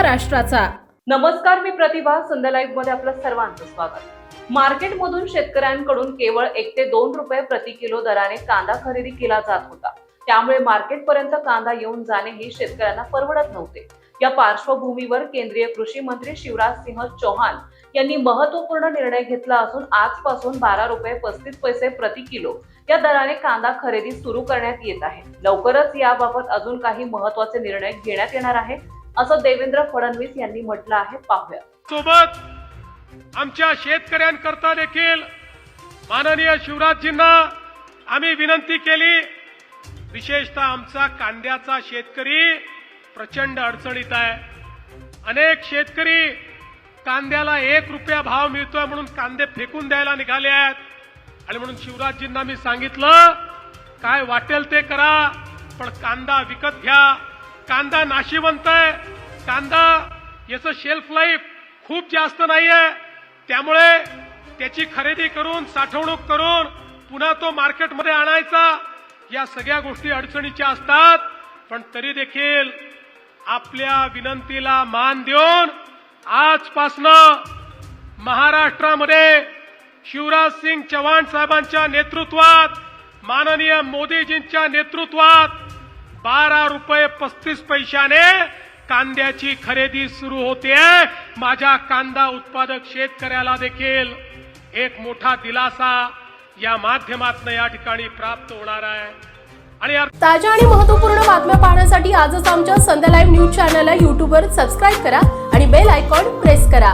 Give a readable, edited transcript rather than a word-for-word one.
महाराष्ट्राचा। नमस्कार, मी प्रतिभा। संध्या लाईव्ह मध्ये आपलं सर्वांचं स्वागत। मार्केटमधून शेतकऱ्यांकडून केवळ 1 ते 2 रुपये प्रति किलो दराने कांदा खरेदी केला जात होता। त्यामुळे मार्केटपर्यंत कांदा येऊन जाणे हे शेतकऱ्यांना परवडत नव्हते। या पार्श्वभूमीवर केंद्रीय कृषी मंत्री शिवराज सिंह चौहान यांनी महत्त्वपूर्ण निर्णय घेतला असून आजपासून 12 रुपये 35 पैसे प्रति किलो या दराने कांदा खरेदी सुरू करण्यात येत आहे। लवकरच याबाबत अजून काही महत्त्वाचे निर्णय घेण्यात येणार आहे, असं देवेंद्र फडणवीस यांनी म्हटलं आहे। पाहूया। सोबत आमच्या शेतकऱ्यांकरता देखील माननीय शिवराजजींना आम्ही विनंती केली। विशेषतः आमचा कांद्याचा शेतकरी प्रचंड अडचणीत आहे। अनेक शेतकरी कांद्याला 1 रुपया भाव मिळतोय म्हणून कांदे फेकून द्यायला निघाले आहेत आणि म्हणून शिवराजजींना मी सांगितलं, काय वाटेल ते करा, पण कांदा विकत घ्या। कांदा नाशिवंत आहे, कांदा याचं शेल्फ लाईफ खूप जास्त नाहीये, त्यामुळे त्याची खरेदी करून साठवणूक करून पुन्हा तो मार्केटमध्ये आणायचा, या सगळ्या गोष्टी अडचणीच्या असतात। पण तरी देखील आपल्या विनंतीला मान देऊन आजपासनं महाराष्ट्रामध्ये शिवराज सिंग चौहान साहेबांच्या नेतृत्वात, माननीय मोदीजींच्या नेतृत्वात 12 रुपये 35 पैशाने कांद्याची खरेदी सुरू होते। माझ्या कांदा उत्पादक शेतकऱ्याला देखील एक मोठा दिलासा या माध्यमातून या ठिकाणी प्राप्त होणार आहे। आणि ताज्या आणि महत्त्वपूर्ण बातम्या पाहण्यासाठी आजच आमच्या संध्या लाईव्ह न्यूज चॅनलला YouTube वर सबस्क्राईब करा आणि बेल आयकॉन प्रेस करा।